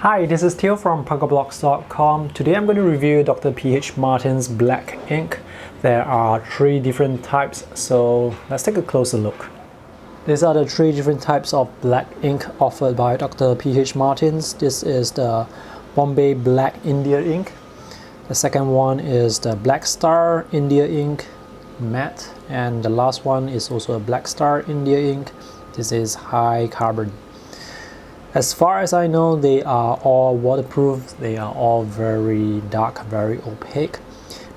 Hi, this is Theo from punkerblocks.com. Today I'm going to review Dr. P.H. Martin's black ink. There are 3 different types, so let's take a closer look. These are the 3 different types of black ink offered by Dr. P.H. Martin's. This is the Bombay Black India ink. The second one is the Black Star India ink matte, and the last one is also a Black Star India ink. This is high carbon. As far as I know, they are all waterproof. They are all very dark, very opaque.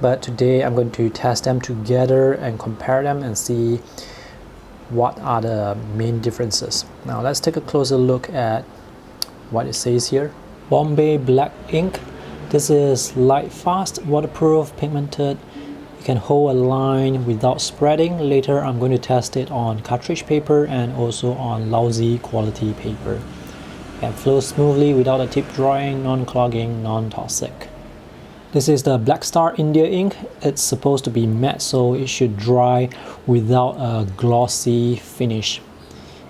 But today I'm going to test them together and compare them and see what are the main differences. Now let's take a closer look at what it says here. Bombay Black Ink. This is light fast, waterproof, pigmented. You can hold a line without spreading. Later I'm going to test it on cartridge paper and also on lousy quality paper. Can flow smoothly without a tip drawing, non-clogging, non-toxic. This is the Black Star India ink. It's supposed to be matte, so it should dry without a glossy finish.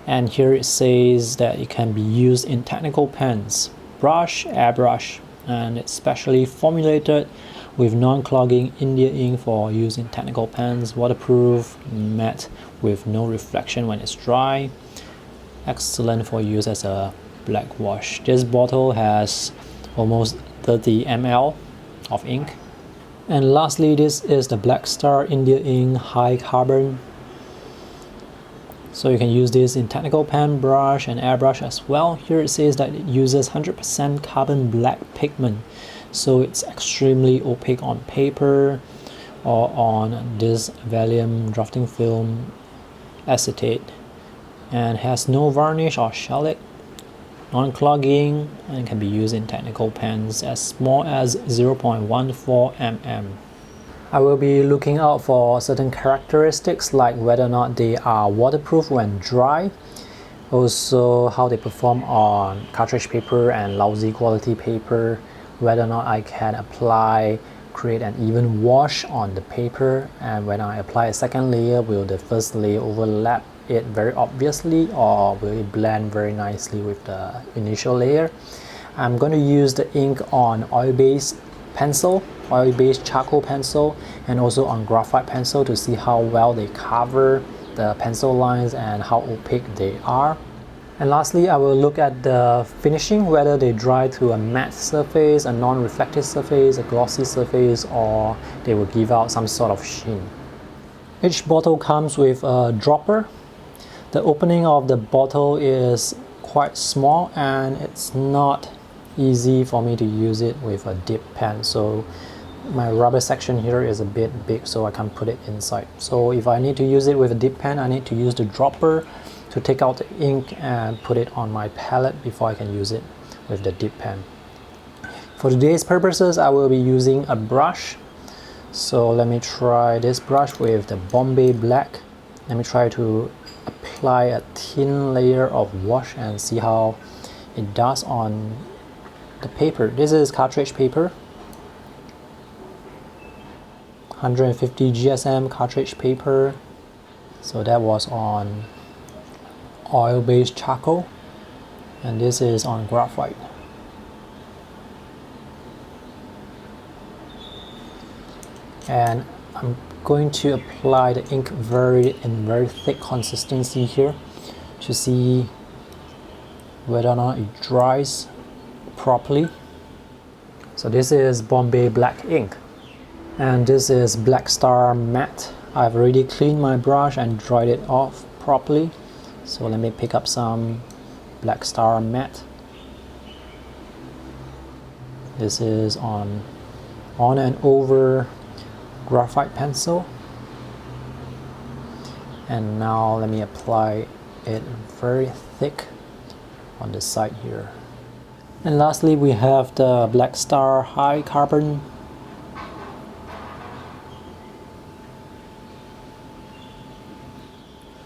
And here it says that it can be used in technical pens, brush, airbrush, and it's specially formulated with non-clogging India ink for use in technical pens, waterproof, matte with no reflection when it's dry. Excellent for use as a black wash. This bottle has almost 30 ml of ink. And lastly, this is the Black Star India ink high carbon. So you can use this in technical pen, brush and airbrush as well. Here it says that it uses 100% carbon black pigment, so it's extremely opaque on paper or on this valium drafting film acetate, and has no varnish or shellac, non-clogging, and can be used in technical pens as small as 0.14 mm. I will be looking out for certain characteristics like whether or not they are waterproof when dry, also how they perform on cartridge paper and lousy quality paper, whether or not I can create an even wash on the paper, and when I apply a second layer, will the first layer overlap it very obviously, or will it blend very nicely with the initial layer. I'm going to use the ink on oil-based pencil, oil-based charcoal pencil, and also on graphite pencil to see how well they cover the pencil lines and how opaque they are. And lastly, I will look at the finishing, whether they dry to a matte surface, a non-reflective surface, a glossy surface, or they will give out some sort of sheen. Each bottle comes with a dropper. The opening of the bottle is quite small and it's not easy for me to use it with a dip pen, so my rubber section here is a bit big, so I can't put it inside. So if I need to use it with a dip pen, I need to use the dropper to take out the ink and put it on my palette before I can use it with the dip pen. For today's purposes, I will be using a brush. So let me try this brush with the Bombay Black. Let me try to apply a thin layer of wash and see how it does on the paper. This is cartridge paper, 150 GSM cartridge paper. So that was on oil-based charcoal, and this is on graphite. And I'm going to apply the ink in very thick consistency here to see whether or not it dries properly. So this is Bombay Black ink, and this is Black Star matte. I've already cleaned my brush and dried it off properly. So let me pick up some Black Star matte. This is on and over graphite pencil, and now let me apply it very thick on the side here. And lastly, we have the Black Star high carbon.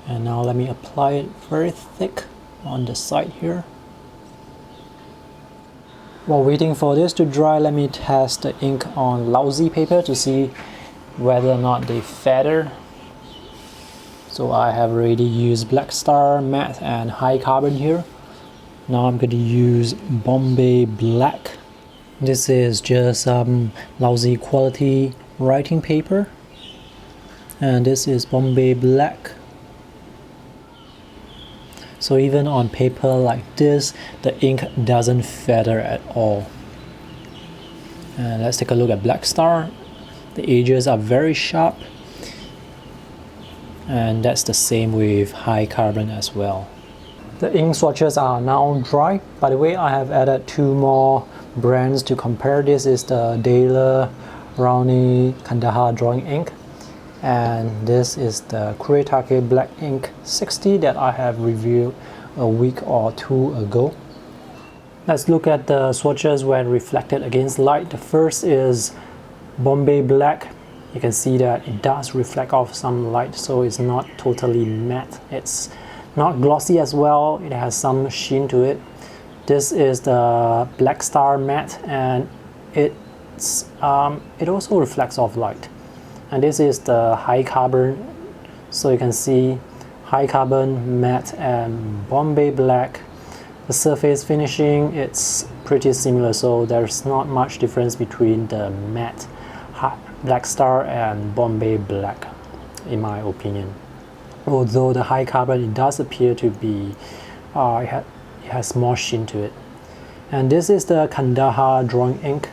And now let me apply it very thick on the side here. While waiting for this to dry, let me test the ink on lousy paper to see whether or not they feather. So I have already used Black Star matte and high carbon here. Now I'm going to use Bombay Black. This is just lousy quality writing paper, and this is Bombay Black. So even on paper like this, the ink doesn't feather at all. And let's take a look at Black Star. The edges are very sharp, and that's the same with Hicarb as well. The ink swatches are now dry. By the way, I have added 2 more brands to compare. This is the Daler Rowney Kandahar Drawing Ink, and this is the Kuretake Black Ink 60 that I have reviewed a week or 2 ago. Let's look at the swatches when reflected against light. The first is Bombay Black. You can see that it does reflect off some light, so it's not totally matte. It's not glossy as well, it has some sheen to it. This is the Black Star matte, and it also reflects off light. And this is the Hicarb, so you can see Hicarb matte and Bombay Black. The surface finishing, it's pretty similar, so there's not much difference between the matte Black Star and Bombay Black, in my opinion. Although the Hicarb, it does appear to be, it has more sheen to it. And this is the Kandahar Drawing Ink,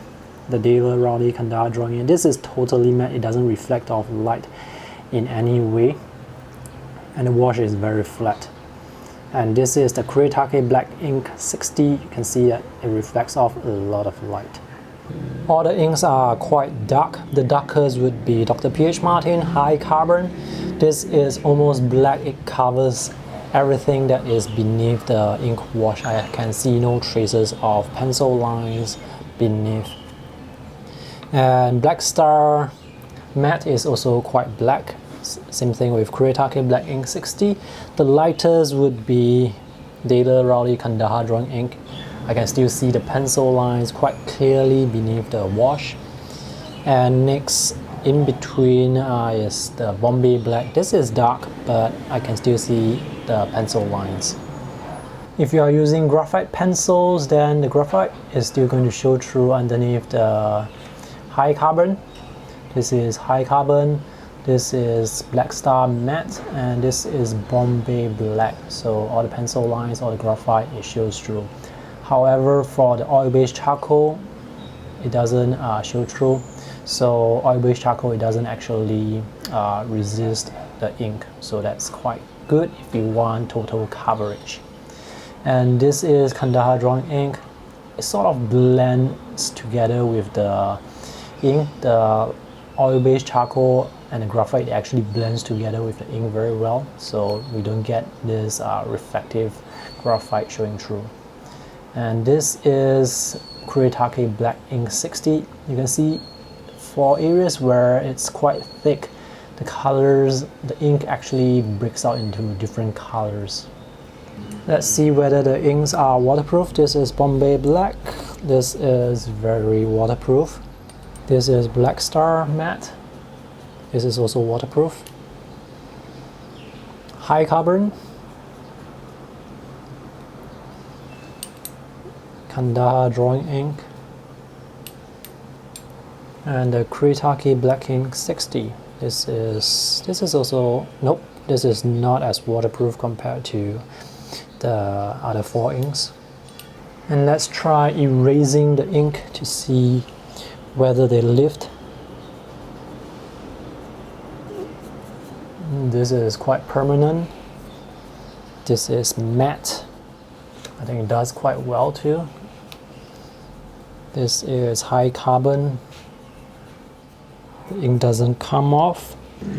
the Daler Rowney Kandahar Drawing Ink. This is totally matte, it doesn't reflect off light in any way, and the wash is very flat. And this is the Kuretake Black Ink 60. You can see that it reflects off a lot of light. All the inks are quite dark. The darkest would be Dr. P.H. Martin Hicarb. This is almost black. It covers everything that is beneath the ink wash. I can see no traces of pencil lines beneath. And Black Star matte is also quite black. Same thing with Kuretake Black Ink 60. The lightest would be Daler Rowney Kandahar Drawing Ink. I can still see the pencil lines quite clearly beneath the wash. And next, in between is the Bombay Black. This is dark, but I can still see the pencil lines. If you are using graphite pencils, then the graphite is still going to show through underneath the Hicarb. This is Hicarb. This is Black Star matte, and this is Bombay Black. So all the pencil lines, all the graphite, it shows through. However, for the oil-based charcoal, it doesn't show through. So oil-based charcoal, it doesn't actually resist the ink. So that's quite good if you want total coverage. And this is Kandahar Drawing Ink. It sort of blends together with the ink. The oil-based charcoal and the graphite actually blends together with the ink very well. So we don't get this reflective graphite showing through. And this is Kuretake Black Ink 60. You can see for areas where it's quite thick, the colors, the ink actually breaks out into different colors. Let's see whether the inks are waterproof. This is Bombay Black. This is very waterproof. This is Black Star matte. This is also waterproof. Hicarb, Kandahar Drawing Ink, and the Kuretake Black Ink 60. This is also, nope, this is not as waterproof compared to the other 4 inks. And let's try erasing the ink to see whether they lift. This is quite permanent. This is matte. I think it does quite well too. This is Hicarb. The ink doesn't come off.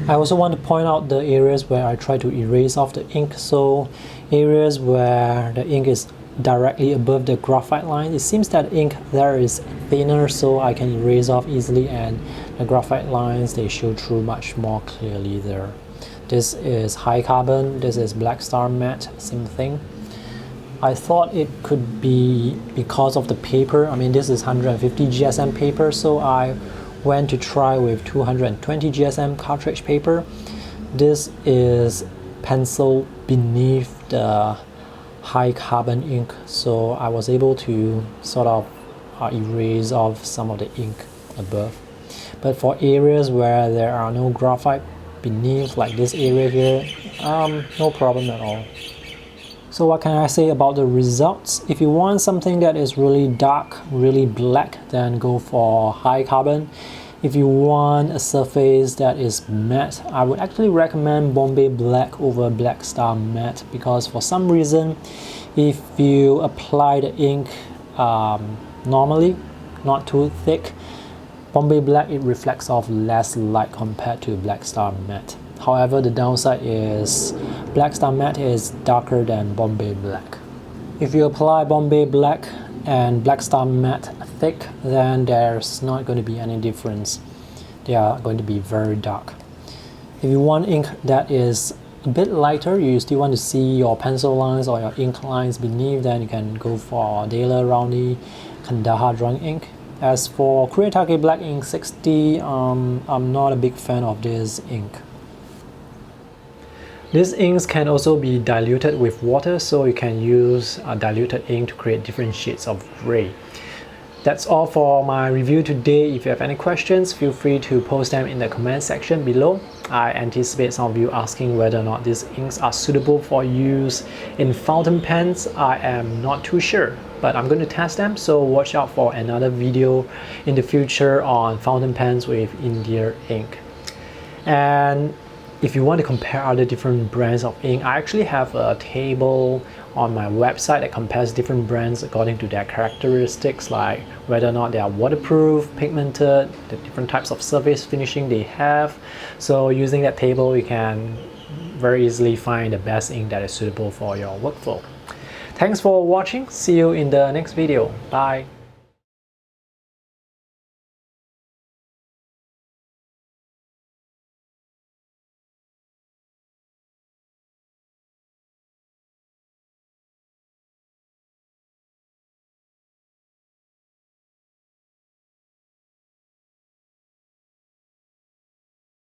I also want to point out the areas where I try to erase off the ink. So areas where the ink is directly above the graphite line, it seems that ink there is thinner, so I can erase off easily, and the graphite lines, they show through much more clearly there. This is Hicarb. This is Black Star matte, same thing. I thought it could be because of the paper. I mean, this is 150 GSM paper, so I went to try with 220 GSM cartridge paper. This is pencil beneath the high carbon ink, so I was able to sort of erase off some of the ink above. But for areas where there are no graphite beneath, like this area here, no problem at all. So what can I say about the results? If you want something that is really dark, really black, then go for high carbon. If you want a surface that is matte, I would actually recommend Bombay Black over Black Star Matte, because for some reason, if you apply the ink normally, not too thick, Bombay Black, it reflects off less light compared to Black Star Matte. However, the downside is Black Star Matte is darker than Bombay Black. If you apply Bombay Black and Black Star Matte thick, then there's not going to be any difference. They are going to be very dark. If you want ink that is a bit lighter, you still want to see your pencil lines or your ink lines beneath, then you can go for Dale Rowney Kandahar Drawing Ink. As for Kuretake Black Ink 60, I'm not a big fan of this ink. These inks can also be diluted with water, so you can use diluted ink to create different shades of gray. That's all for my review today. If you have any questions, feel free to post them in the comment section below. I anticipate some of you asking whether or not these inks are suitable for use in fountain pens. I am not too sure, but I'm going to test them, so watch out for another video in the future on fountain pens with India ink. And if you want to compare other different brands of ink, I actually have a table on my website that compares different brands according to their characteristics, like whether or not they are waterproof, pigmented, the different types of surface finishing they have. So using that table, you can very easily find the best ink that is suitable for your workflow. Thanks for watching. See you in the next video. Bye.